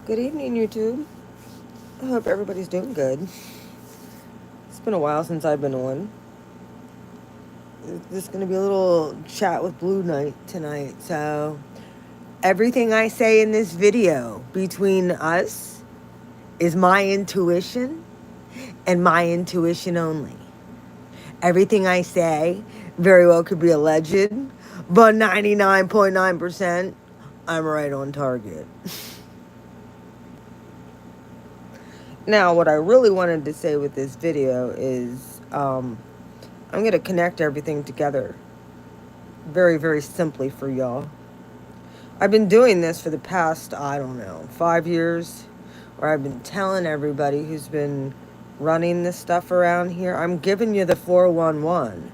Good evening, YouTube. I hope everybody's doing good. It's been a while since I've been on. This is going to be a little chat with Blue Knight tonight. So, everything I say in this video between us is my intuition and my intuition only. Everything I say very well could be alleged, but 99.9% I'm right on target. Now, what I really wanted to say with this video is I'm going to connect everything together very, very simply for y'all. I've been doing this for the past, 5 years, where I've been telling everybody who's been running this stuff around here, I'm giving you the 411.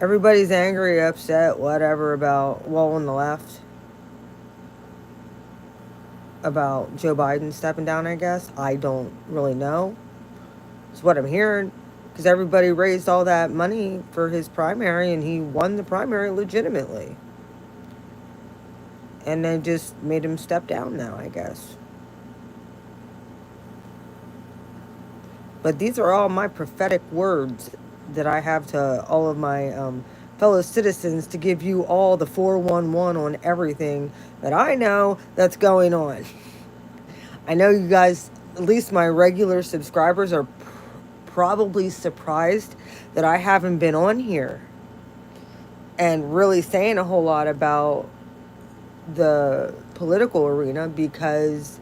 Everybody's angry, upset, whatever about Wall on the left, about Joe Biden stepping down, I guess. I don't really know. It's what I'm hearing. Because everybody raised all that money for his primary and he won the primary legitimately. And they just made him step down now, I guess. But these are all my prophetic words that I have to all of my fellow citizens to give you all the 411 on everything that I know that's going on. I know you guys, at least my regular subscribers, are probably surprised that I haven't been on here and really saying a whole lot about the political arena, because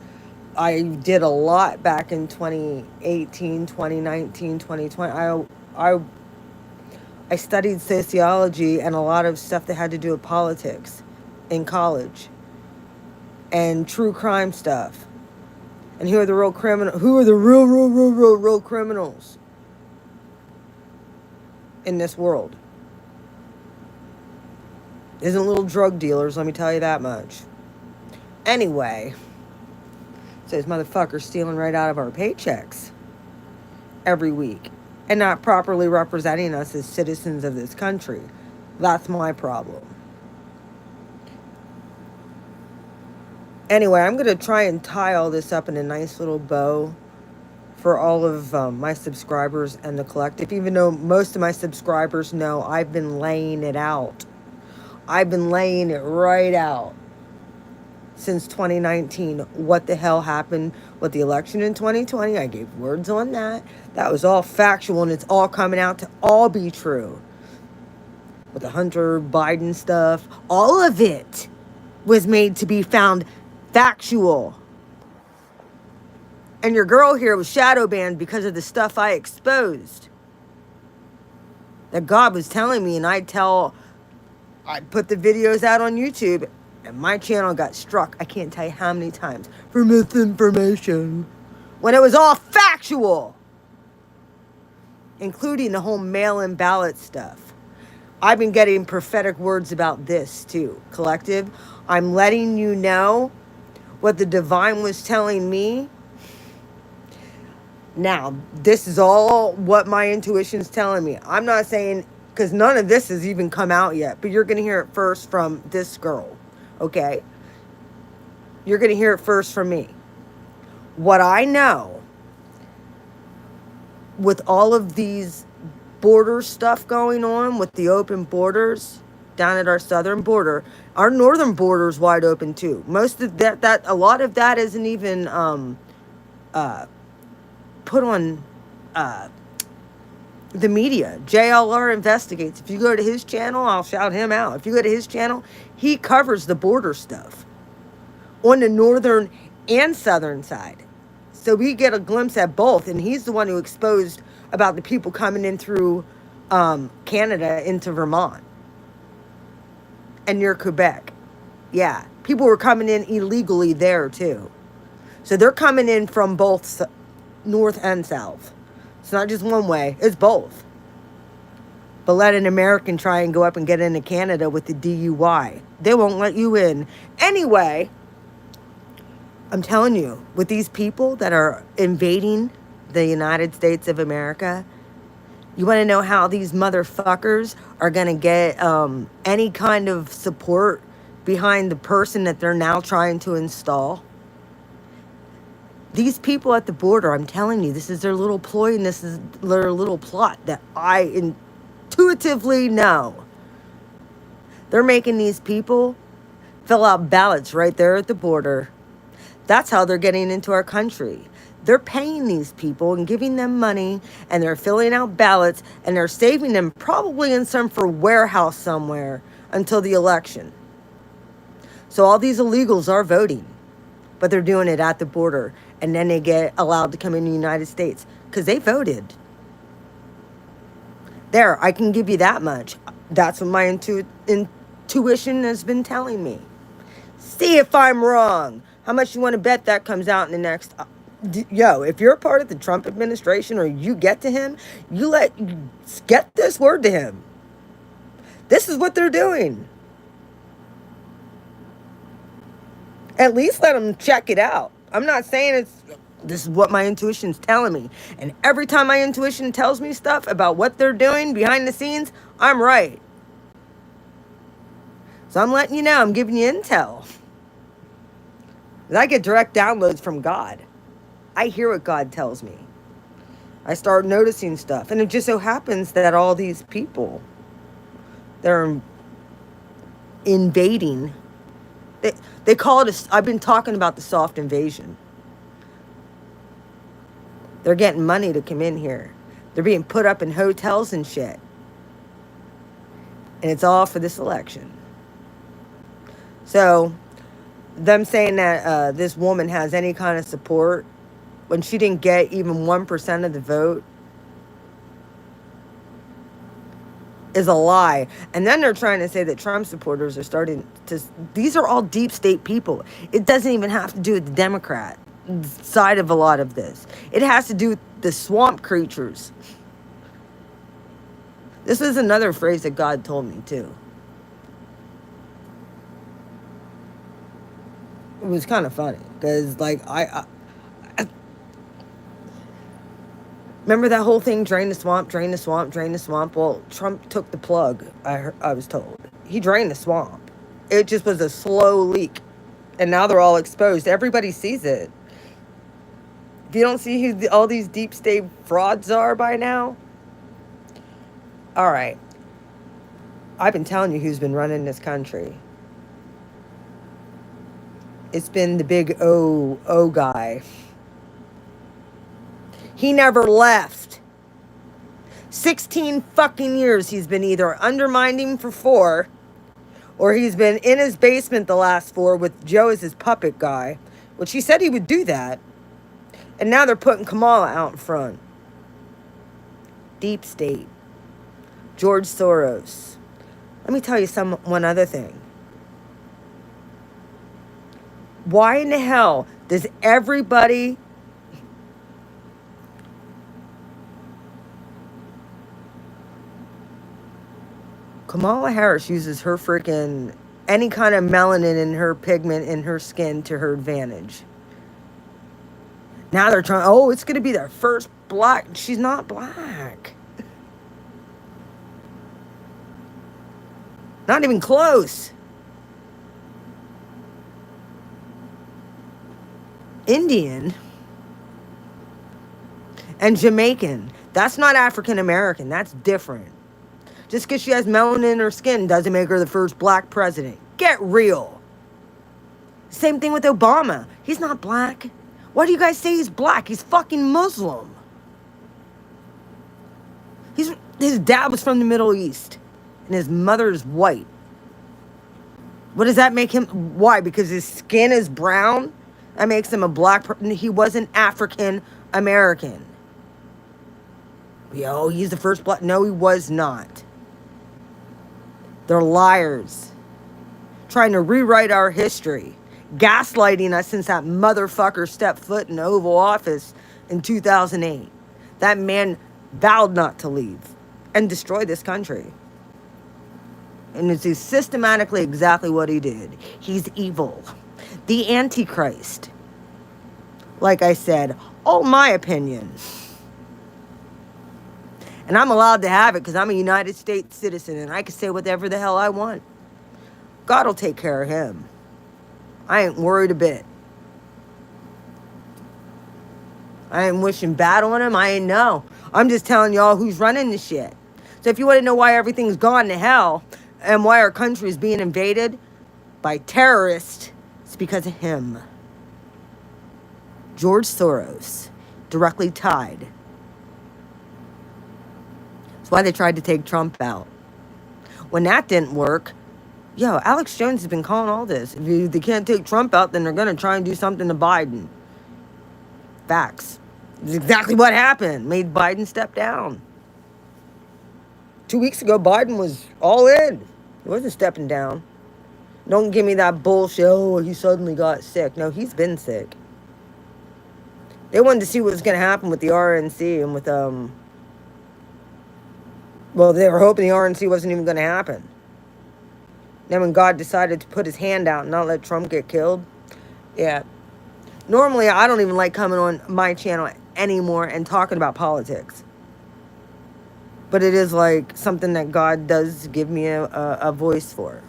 I did a lot back in 2018, 2019, 2020. I studied sociology and a lot of stuff that had to do with politics in college and true crime stuff. And who are the real criminals? Who are the real criminals in this world? Isn't little drug dealers, let me tell you that much. Anyway, so this motherfucker's stealing right out of our paychecks every week and not properly representing us as citizens of this country. That's my problem. Anyway, I'm going to try and tie all this up in a nice little bow for all of my subscribers and the collective, even though most of my subscribers know I've been laying it out. I've been laying it right out since 2019. What the hell happened with the election in 2020? I gave words on that. That was all factual, and it's all coming out to all be true. With the Hunter Biden stuff, all of it was made to be found factual. And your girl here was shadow banned because of the stuff I exposed. That God was telling me, and I'd put the videos out on YouTube, and my channel got struck, I can't tell you how many times, for misinformation. When it was all factual. Including the whole mail-in ballot stuff. I've been getting prophetic words about this too, collective. I'm letting you know what the divine was telling me. Now, this is all what my intuition's telling me. I'm not saying, because none of this has even come out yet, but you're going to hear it first from this girl, okay? You're going to hear it first from me. What I know, with all of these border stuff going on, with the open borders down at our southern border, our northern border is wide open too. Most of that a lot of that isn't even put on the media. JLR investigates. If you go to his channel, I'll shout him out. If you go to his channel, he covers the border stuff on the northern and southern side. So we get a glimpse at both, and he's the one who exposed about the people coming in through Canada into Vermont and near Quebec. Yeah, people were coming in illegally there too. So they're coming in from both north and south. It's not just one way, it's both. But let an American try and go up and get into Canada with the DUI. They won't let you in. Anyway, I'm telling you, with these people that are invading the United States of America, you want to know how these motherfuckers are going to get any kind of support behind the person that they're now trying to install. These people at the border, I'm telling you, this is their little ploy and this is their little plot that I intuitively know. They're making these people fill out ballots right there at the border. That's how they're getting into our country. They're paying these people and giving them money, and they're filling out ballots, and they're saving them probably in some for warehouse somewhere until the election. So all these illegals are voting, but they're doing it at the border, and then they get allowed to come in the United States because they voted. There, I can give you that much. That's what my intuition has been telling me. See if I'm wrong. How much you want to bet that comes out in the next... Yo, if you're a part of the Trump administration or you get to him, get this word to him. This is what they're doing. At least let them check it out. I'm not saying this is what my intuition's telling me. And every time my intuition tells me stuff about what they're doing behind the scenes, I'm right. So I'm letting you know, I'm giving you intel. I get direct downloads from God. I hear what God tells me. I start noticing stuff. And it just so happens that all these people, they're invading. They call it I've been talking about the soft invasion. They're getting money to come in here. They're being put up in hotels and shit. And it's all for this election. So, them saying that this woman has any kind of support when she didn't get even 1% of the vote is a lie. And then they're trying to say that Trump supporters are starting to... These are all deep state people. It doesn't even have to do with the Democrat side of a lot of this. It has to do with the swamp creatures. This is another phrase that God told me too. It was kind of funny because, like, I remember that whole thing, drain the swamp, drain the swamp, drain the swamp. Well, Trump took the plug, I was told. He drained the swamp. It just was a slow leak. And now they're all exposed. Everybody sees it. If you don't see who all these deep state frauds are by now, all right. I've been telling you who's been running this country. It's been the big O guy. He never left. 16 fucking years he's been either undermining for 4, or he's been in his basement the last 4 with Joe as his puppet guy, which he said he would do that. And now they're putting Kamala out in front. Deep state. George Soros. Let me tell you one other thing. Why in the hell does everybody... Kamala Harris uses her freaking... any kind of melanin in her pigment in her skin to her advantage. Now they're trying... Oh, it's going to be their first black... She's not black. Not even close. Indian and Jamaican. That's not African American. That's different. Just because she has melanin in her skin doesn't make her the first black president. Get real. Same thing with Obama. He's not black. Why do you guys say he's black? He's fucking Muslim. His dad was from the Middle East. And his mother is white. What does that make him? Why? Because his skin is brown? That makes him a black person. He wasn't African American. Yo, he's the first black. No, he was not. They're liars. Trying to rewrite our history. Gaslighting us since that motherfucker stepped foot in the Oval Office in 2008. That man vowed not to leave and destroy this country. And it's systematically exactly what he did. He's evil. The Antichrist. Like I said, all my opinion. And I'm allowed to have it because I'm a United States citizen and I can say whatever the hell I want. God will take care of him. I ain't worried a bit. I ain't wishing bad on him. I ain't know. I'm just telling y'all who's running the shit. So if you want to know why everything's gone to hell and why our country is being invaded by terrorists, it's because of him. George Soros, directly tied. That's why they tried to take Trump out. When that didn't work, Alex Jones has been calling all this. If they can't take Trump out, then they're going to try and do something to Biden. Facts. It's exactly what happened. Made Biden step down. 2 weeks ago, Biden was all in. He wasn't stepping down. Don't give me that bullshit, oh, he suddenly got sick. No, he's been sick. They wanted to see what was going to happen with the RNC and with, well, they were hoping the RNC wasn't even going to happen. Then when God decided to put his hand out and not let Trump get killed, yeah. Normally, I don't even like coming on my channel anymore and talking about politics. But it is like something that God does give me a voice for.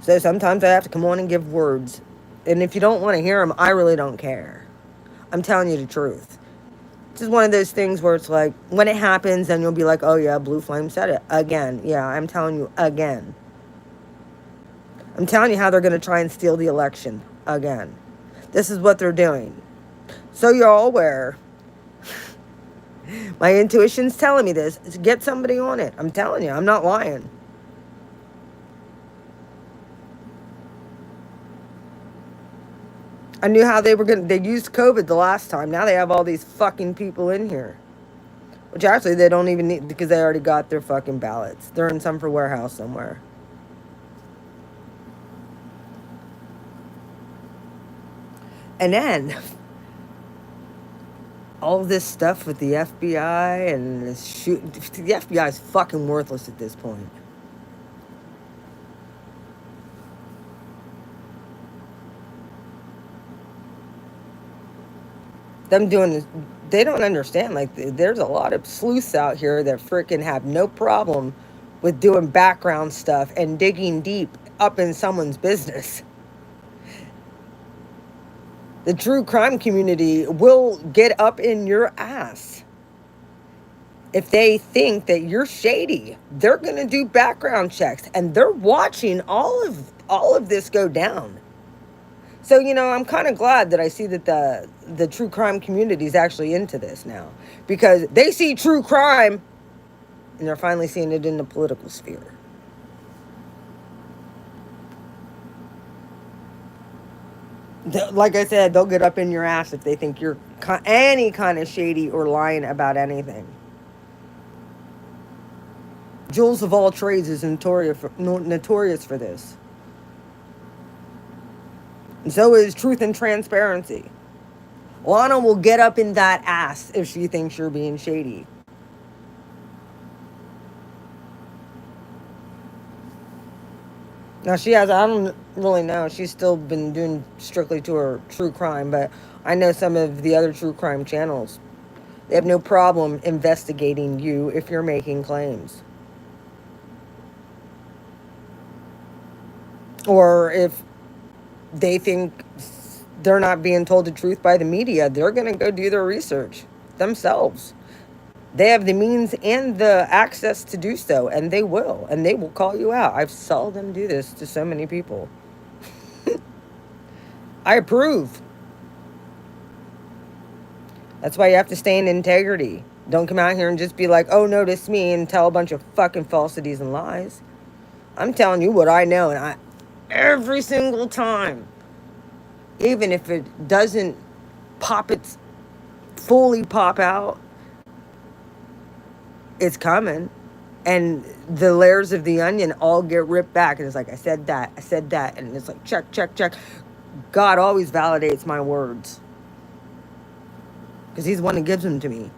So sometimes I have to come on and give words. And if you don't want to hear them, I really don't care. I'm telling you the truth. This is one of those things where it's like, when it happens, then you'll be like, oh yeah, Blue Flame said it. Again. Yeah, I'm telling you again. I'm telling you how they're going to try and steal the election. Again. This is what they're doing. So you're all aware. My intuition's telling me this. Get somebody on it. I'm telling you. I'm not lying. I knew how they used COVID the last time. Now they have all these fucking people in here. Which actually they don't even need, because they already got their fucking ballots. They're in some warehouse somewhere. And then, all this stuff with the FBI and this shoot. The FBI is fucking worthless at this point. Them doing this, they don't understand. Like, there's a lot of sleuths out here that freaking have no problem with doing background stuff and digging deep up in someone's business. The true crime community will get up in your ass. If they think that you're shady, they're going to do background checks, and they're watching all of this go down. So, I'm kind of glad that I see that the true crime community is actually into this now, because they see true crime and they're finally seeing it in the political sphere. Like I said, they'll get up in your ass if they think you're any kind of shady or lying about anything. Jules of all trades is notorious for this. And so is truth and transparency. Lana will get up in that ass if she thinks you're being shady. Now, I don't really know. She's still been doing strictly to her true crime, but I know some of the other true crime channels. They have no problem investigating you if you're making claims. Or if they think they're not being told the truth by the media, they're going to go do their research themselves. They have the means and the access to do so, and they will call you out. I've saw them do this to so many people. I approve. That's why you have to stay in integrity. Don't come out here and just be like, oh, notice me, and tell a bunch of fucking falsities and lies. I'm telling you what I know, and every single time, even if it doesn't fully pop out, it's coming. And the layers of the onion all get ripped back. And it's like, I said that. And it's like, check, check, check. God always validates my words, because he's the one that gives them to me.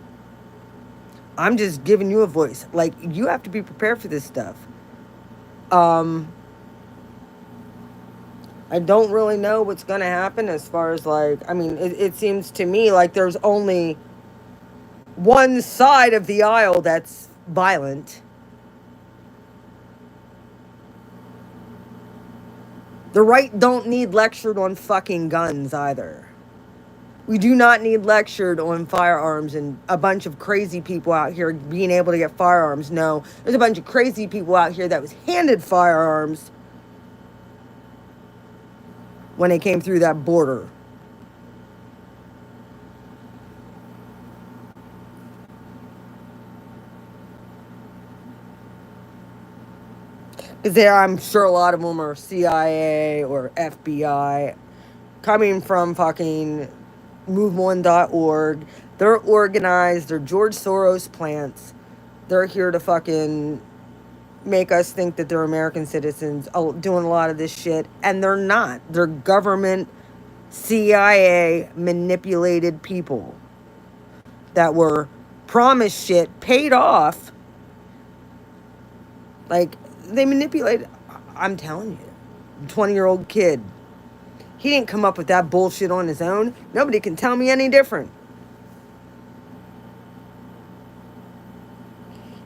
I'm just giving you a voice. Like, you have to be prepared for this stuff. I don't really know what's going to happen as far as, like, I mean, it seems to me like there's only one side of the aisle that's violent. The right don't need lectured on fucking guns either. We do not need lectured on firearms and a bunch of crazy people out here being able to get firearms. No, there's a bunch of crazy people out here that was handed firearms when they came through that border. Because I'm sure a lot of them are CIA or FBI, coming from fucking MoveOn.org. They're organized. They're George Soros plants. They're here to fucking make us think that they're American citizens, doing a lot of this shit. And they're not. They're government, CIA manipulated people that were promised shit, paid off. Like, they manipulate. I'm telling you, 20-year-old kid. He didn't come up with that bullshit on his own. Nobody can tell me any different.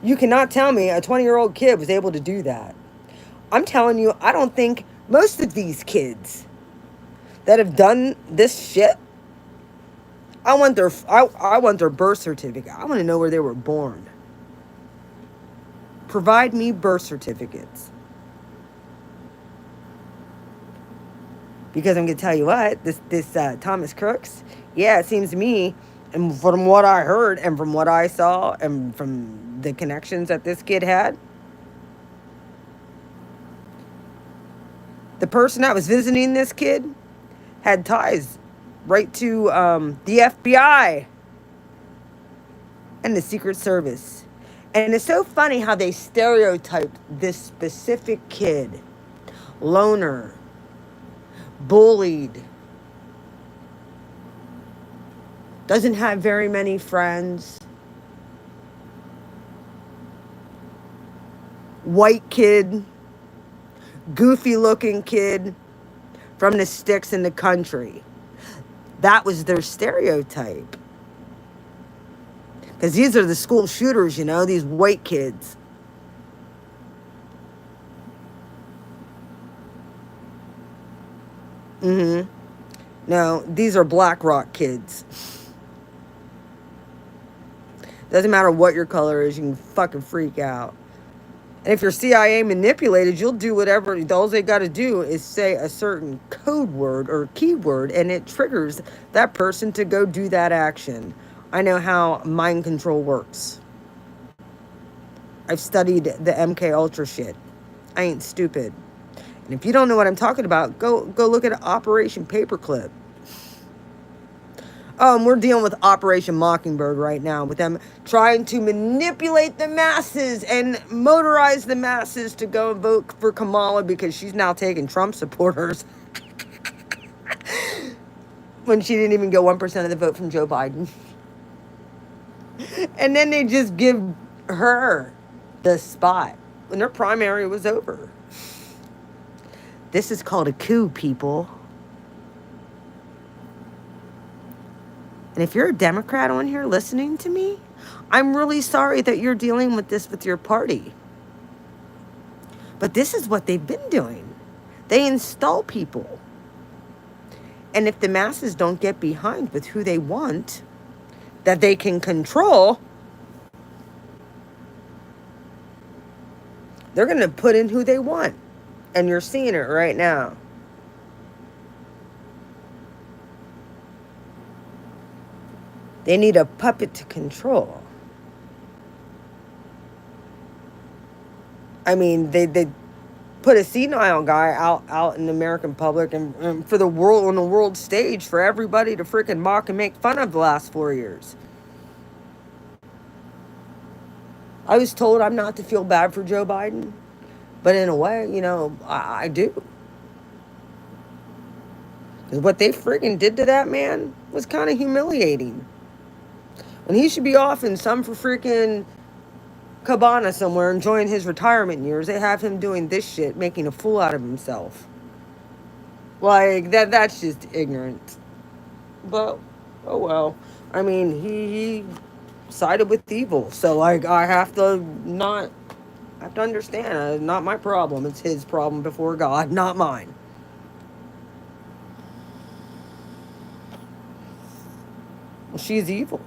You cannot tell me a 20-year-old kid was able to do that. I'm telling you, I don't think most of these kids that have done this shit, I want their birth certificate. I want to know where they were born. Provide me birth certificates. Because I'm going to tell you what, this Thomas Crooks, yeah, it seems to me, and from what I heard, and from what I saw, and from the connections that this kid had, the person that was visiting this kid had ties right to the FBI and the Secret Service. And it's so funny how they stereotyped this specific kid. Loner. Bullied. Doesn't have very many friends. White kid. Goofy looking kid from the sticks in the country. That was their stereotype. Because these are the school shooters, you know, these white kids. No, these are Black Rock kids. Doesn't matter what your color is, you can fucking freak out. And if you're CIA manipulated, you'll do whatever. All they got to do is say a certain code word or keyword, and it triggers that person to go do that action. I know how mind control works. I've studied the MK Ultra shit. I ain't stupid. And if you don't know what I'm talking about, go look at Operation Paperclip. And we're dealing with Operation Mockingbird right now, with them trying to manipulate the masses and motorize the masses to go and vote for Kamala because she's now taking Trump supporters. When she didn't even get 1% of the vote from Joe Biden. And then they just give her the spot when their primary was over. This is called a coup, people. And if you're a Democrat on here listening to me, I'm really sorry that you're dealing with this with your party. But this is what they've been doing. They install people. And if the masses don't get behind with who they want, that they can control, they're going to put in who they want. And you're seeing it right now. They need a puppet to control. I mean, they put a senile guy out in the American public and for the world, on the world stage, for everybody to freaking mock and make fun of the last 4 years. I was told I'm not to feel bad for Joe Biden, but in a way, you know, I do. Because what they freaking did to that man was kind of humiliating. And he should be off in some for freaking cabana somewhere enjoying his retirement years. They have him doing this shit, making a fool out of himself. Like, that's just ignorant. But, oh well. I mean, he sided with evil. So like I have to not I have to understand, not my problem. It's his problem before God, not mine. Well, she's evil.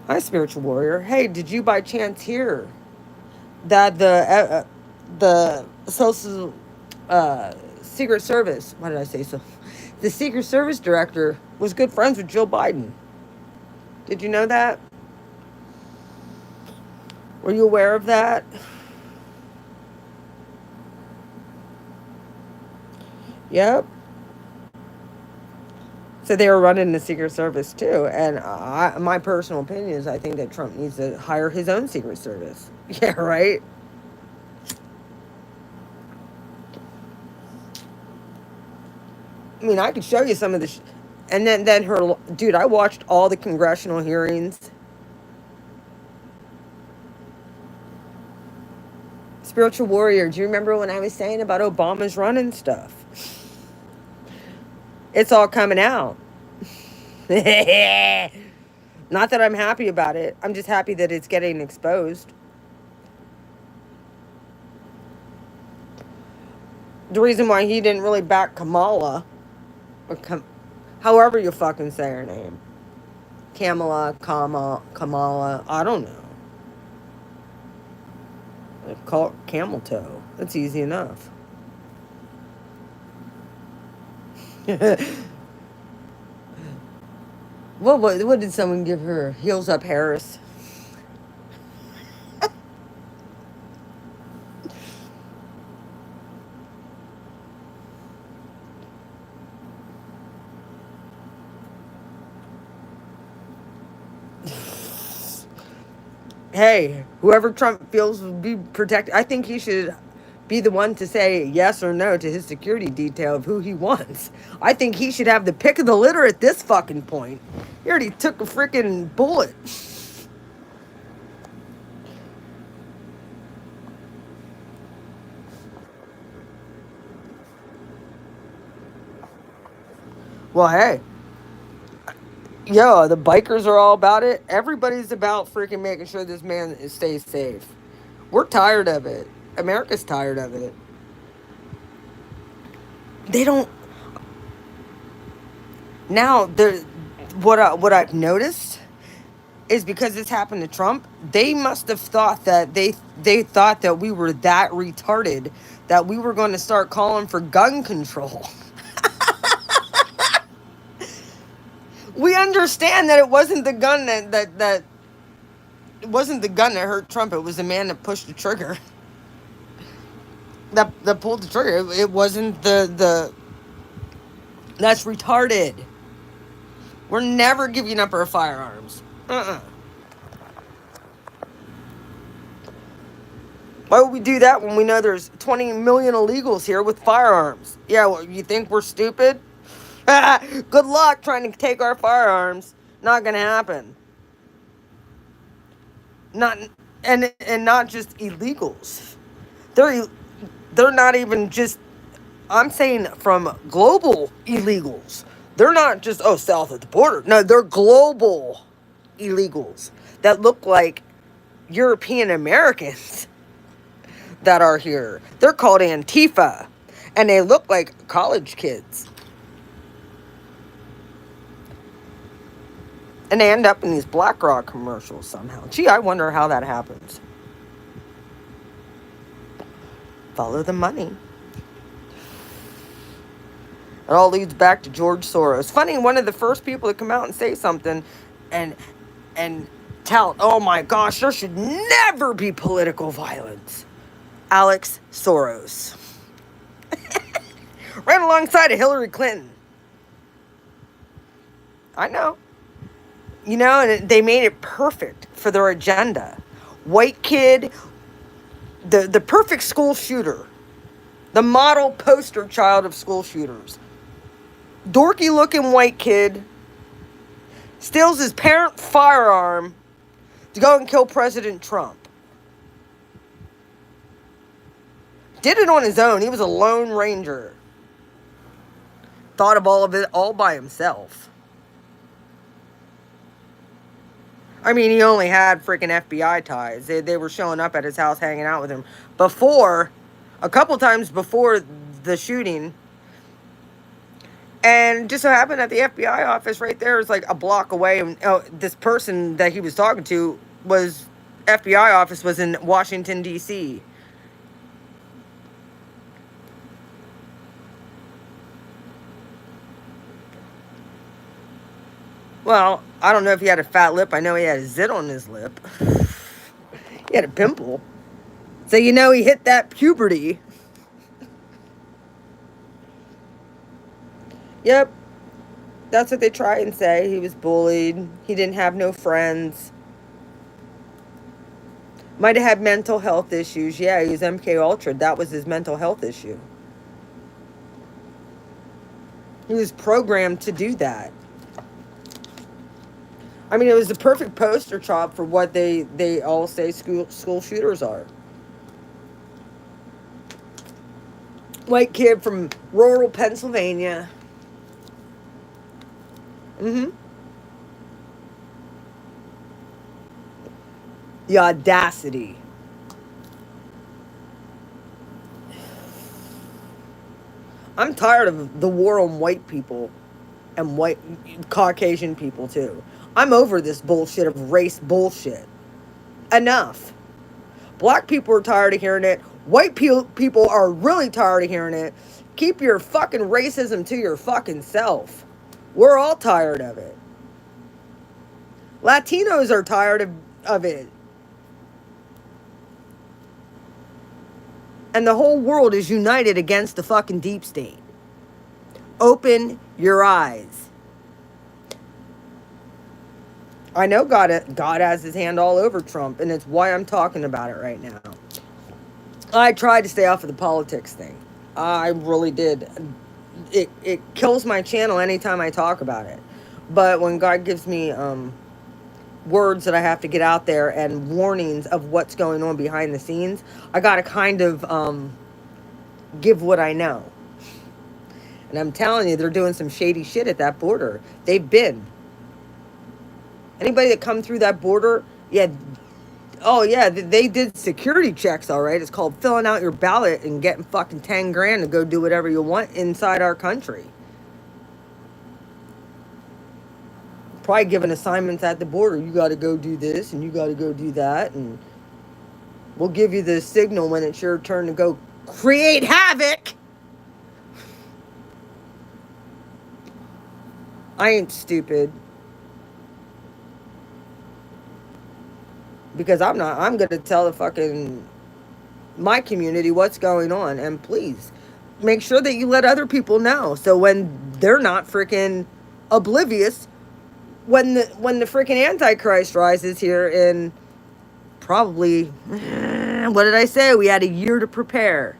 Hi, spiritual warrior. Hey, did you by chance hear that the social Secret Service? Why did I say so? The Secret Service director was good friends with Joe Biden. Did you know that? Were you aware of that? Yep. So they were running the Secret Service too. And my personal opinion is I think that Trump needs to hire his own Secret Service. Yeah, right? I mean, I could show you some of the. And then her. Dude, I watched all the congressional hearings. Spiritual warrior, do you remember when I was saying about Obama's running stuff? It's all coming out. Not that I'm happy about it. I'm just happy that it's getting exposed. The reason why he didn't really back Kamala, or however you fucking say her name, Kamala, I don't know. Call it camel toe. That's easy enough. What did someone give her? Heels up Harris. Hey, whoever Trump feels will be protected, I think he should be the one to say yes or no to his security detail of who he wants. I think he should have the pick of the litter at this fucking point. He already took a freaking bullet. Well, hey, yo, the bikers are all about it. Everybody's about freaking making sure this man stays safe. We're tired of it. America's tired of it. They don't now. There, what I've noticed is because this happened to Trump. They must have thought that they thought that we were that retarded that we were going to start calling for gun control. We understand that it wasn't the gun that it wasn't the gun that hurt Trump. It was the man that pushed the trigger. That pulled the trigger. It wasn't the that's retarded. We're never giving up our firearms. Why would we do that when we know there's 20 million illegals here with firearms? Yeah, well, you think we're stupid? Good luck trying to take our firearms. Not gonna happen. Not and not just illegals. They're they're not even just. I'm saying from global illegals. They're not just south of the border. No, they're global illegals that look like European Americans that are here. They're called Antifa, and they look like college kids. And they end up in these BlackRock commercials somehow. Gee, I wonder how that happens. Follow the money. It all leads back to George Soros. Funny, one of the first people to come out and say something and tell, oh my gosh, there should never be political violence. Alex Soros. Right alongside of Hillary Clinton. I know. You know, and they made it perfect for their agenda. White kid, the perfect school shooter. The model poster child of school shooters. Dorky looking white kid steals his parent firearm to go and kill President Trump. Did it on his own. He was a lone ranger. Thought of all of it all by himself. I mean, he only had freaking FBI ties. They were showing up at his house, hanging out with him. Before, a couple times before the shooting, and just so happened that the FBI office right there is like a block away. And this person that he was talking to was FBI office was in Washington, D.C. Well, I don't know if he had a fat lip. I know he had a zit on his lip. He had a pimple. So you know he hit that puberty. Yep, that's what they try and say. He was bullied. He didn't have no friends. Might have had mental health issues. Yeah, he was MK Ultra. That was his mental health issue. He was programmed to do that. I mean, it was the perfect poster child for what they all say school shooters are. White kid from rural Pennsylvania. Mm-hmm. The audacity. I'm tired of the war on white people and white Caucasian people too. I'm over this bullshit of race bullshit. Enough. Black people are tired of hearing it. White people are really tired of hearing it. Keep your fucking racism to your fucking self. We're all tired of it. Latinos are tired of it. And the whole world is united against the fucking deep state. Open your eyes. I know God has his hand all over Trump, and it's why I'm talking about it right now. I tried to stay off of the politics thing. I really did. It kills my channel anytime I talk about it. But when God gives me words that I have to get out there and warnings of what's going on behind the scenes, I gotta kind of give what I know. And I'm telling you, they're doing some shady shit at that border. They've been. Anybody that come through that border, yeah, oh yeah, they did security checks, all right. It's called filling out your ballot and getting fucking 10 grand to go do whatever you want inside our country. Probably giving assignments at the border. You got to go do this and you got to go do that, and we'll give you the signal when it's your turn to go create havoc. I ain't stupid. Because I'm not. I'm going to tell the fucking my community what's going on, and please make sure that you let other people know, so when they're not freaking oblivious when the freaking Antichrist rises here in probably what did I say? We had a year to prepare.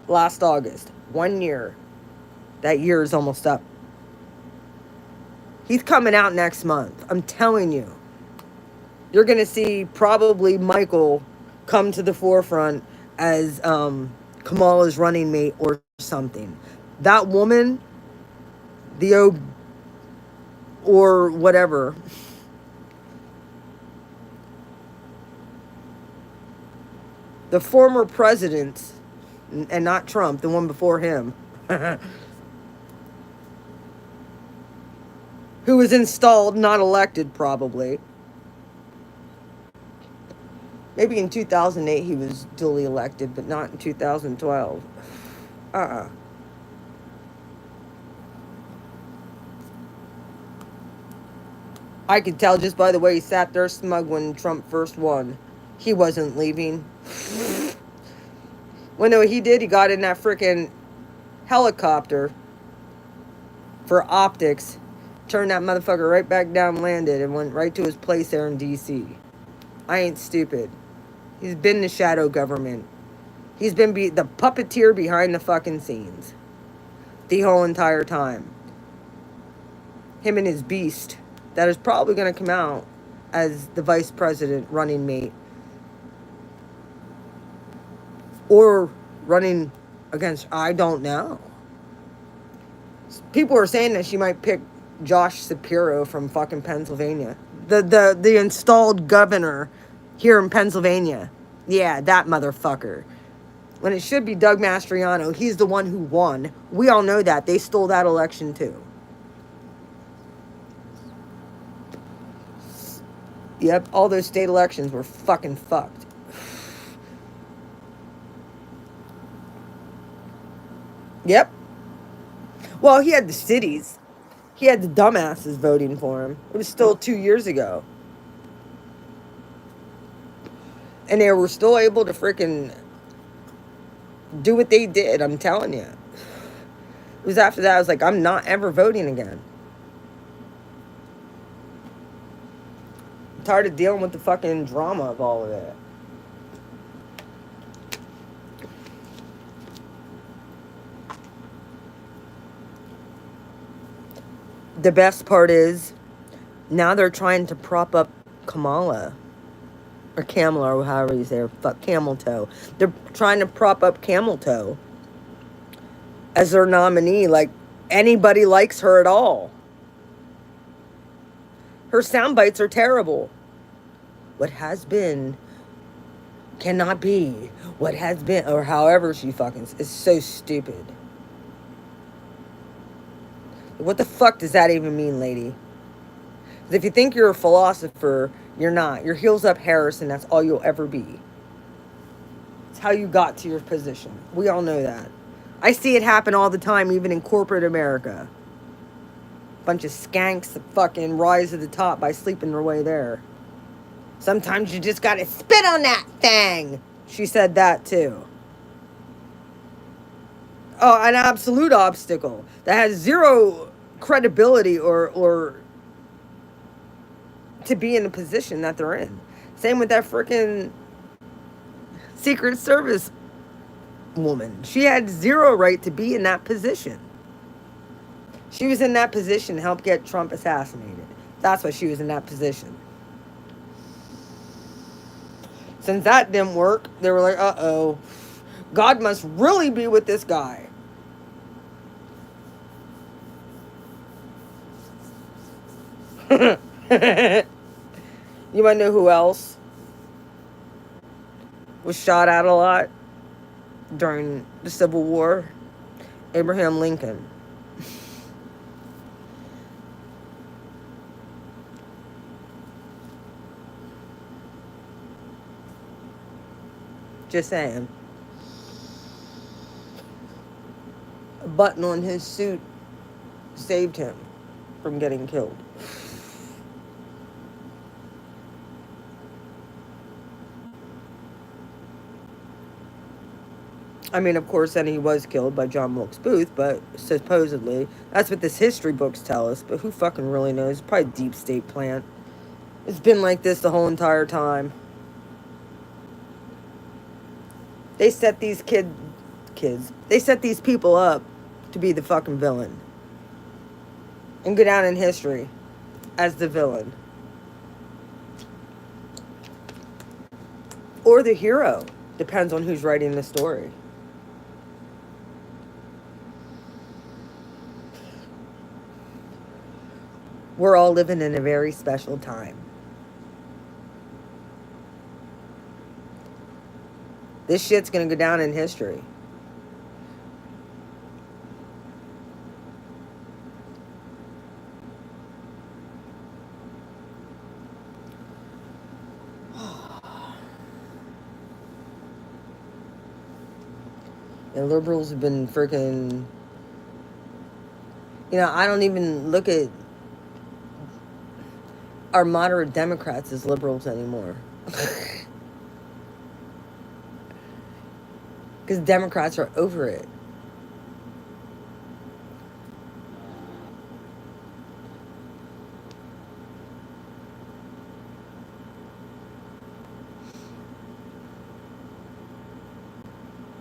Last August, 1 year. That year is almost up. He's coming out next month. I'm telling you. You're going to see probably Michael come to the forefront as Kamala's running mate or something. That woman, or whatever. The former president, and not Trump, the one before him, who was installed, not elected probably. Maybe in 2008 he was duly elected, but not in 2012. I could tell just by the way he sat there smug when Trump first won. He wasn't leaving. Well, no, he did. He got in that freaking helicopter for optics, turned that motherfucker right back down, landed, and went right to his place there in D.C. I ain't stupid. He's been the shadow government. He's been the puppeteer behind the fucking scenes the whole entire time. Him and his beast that is probably going to come out as the vice president running mate. Or running against, I don't know. People are saying that she might pick Josh Shapiro from fucking Pennsylvania. The installed governor here in Pennsylvania. Yeah, that motherfucker. When it should be Doug Mastriano. He's the one who won. We all know that. They stole that election too. Yep, all those state elections were fucking fucked. Yep. Well, he had the cities. He had the dumbasses voting for him. It was still 2 years ago. And they were still able to freaking do what they did, I'm telling you. It was after that I was like, I'm not ever voting again. I'm tired of dealing with the fucking drama of all of it. The best part is, now they're trying to prop up Kamala. Or Kamala, or however you say her. Fuck, Camel Toe. They're trying to prop up Camel Toe as their nominee. Like, anybody likes her at all. Her sound bites are terrible. What has been cannot be. What has been, or however she fucking is so stupid. What the fuck does that even mean, lady? Because if you think you're a philosopher, you're not. You're heels up Harrison. That's all you'll ever be. It's how you got to your position. We all know that. I see it happen all the time, even in corporate America. Bunch of skanks that fucking rise to the top by sleeping their way there. Sometimes you just gotta spit on that thing. She said that too. Oh, an absolute obstacle that has zero credibility or to be in the position that they're in. Same with that freaking Secret Service woman. She had zero right to be in that position. She was in that position to help get Trump assassinated. That's why she was in that position. Since that didn't work, they were like, uh-oh, God must really be with this guy. You might know who else was shot at a lot during the Civil War? Abraham Lincoln. Just saying. A button on his suit saved him from getting killed. I mean, of course, then he was killed by John Wilkes Booth, but supposedly, that's what this history books tell us, but who fucking really knows? Probably deep state plan. It's been like this the whole entire time. They set these they set these people up to be the fucking villain. And go down in history as the villain. Or the hero. Depends on who's writing the story. We're all living in a very special time. This shit's gonna go down in history. And liberals have been freaking... You know, I don't even look at our moderate Democrats as liberals anymore. Because Democrats are over it.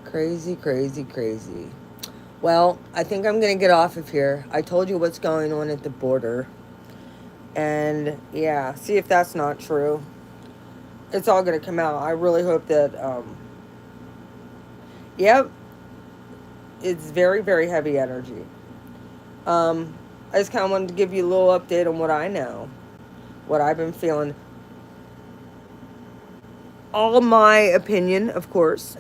Crazy, crazy, crazy. Well, I think I'm going to get off of here. I told you what's going on at the border. And, yeah, see if that's not true. It's all going to come out. I really hope that, yep, it's very, very heavy energy. I just kind of wanted to give you a little update on what I know, what I've been feeling. All my opinion, of course,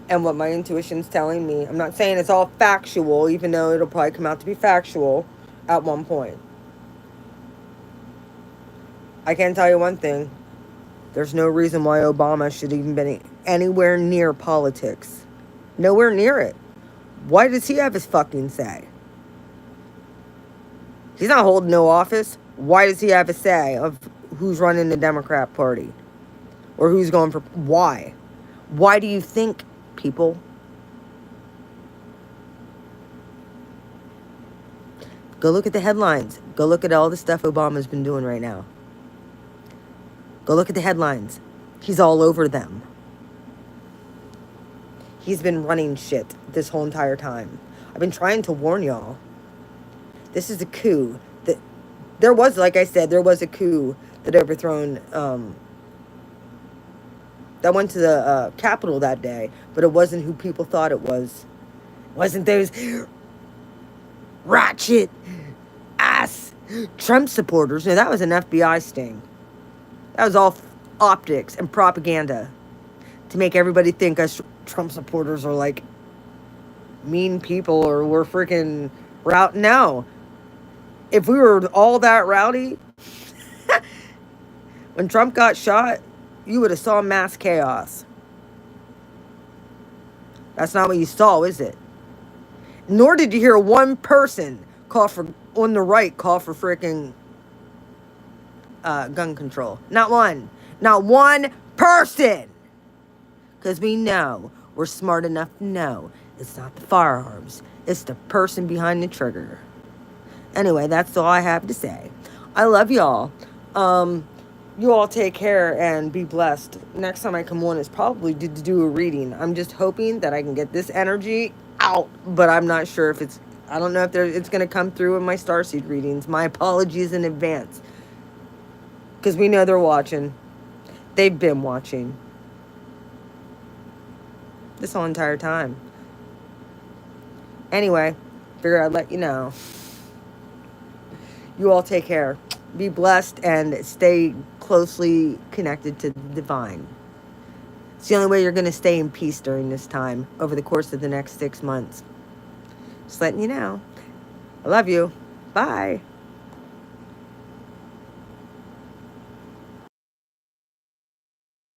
and what my intuition's telling me. I'm not saying it's all factual, even though it'll probably come out to be factual at one point. I can tell you one thing. There's no reason why Obama should even be anywhere near politics. Nowhere near it. Why does he have his fucking say? He's not holding no office. Why does he have a say of who's running the Democrat Party? Or who's going for... Why? Why do you think, people? Go look at the headlines. Go look at all the stuff Obama's been doing right now. Go look at the headlines. He's all over them. He's been running shit this whole entire time. I've been trying to warn y'all. This is a coup. There was, like I said, there was a coup that overthrown... that went to the Capitol that day, but it wasn't who people thought it was. It wasn't those ratchet ass Trump supporters. No, that was an FBI sting. That was all optics and propaganda to make everybody think us Trump supporters are like mean people or we're freaking rowdy. No. If we were all that rowdy, when Trump got shot, you would have saw mass chaos. That's not what you saw, is it? Nor did you hear one person call for, on the right, call for freaking gun control. Not one. Not one person. Because we know, we're smart enough to know, it's not the firearms. It's the person behind the trigger. Anyway, that's all I have to say. I love y'all. You all take care and be blessed. Next time I come on is probably to do a reading. I'm just hoping that I can get this energy out, but I'm not sure if it's... I don't know if it's going to come through in my starseed readings. My apologies in advance. Because we know they're watching. They've been watching. This whole entire time. Anyway, figure I'd let you know. You all take care. Be blessed and stay closely connected to the divine. It's the only way you're going to stay in peace during this time over the course of the next 6 months. Just letting you know. I love you. Bye.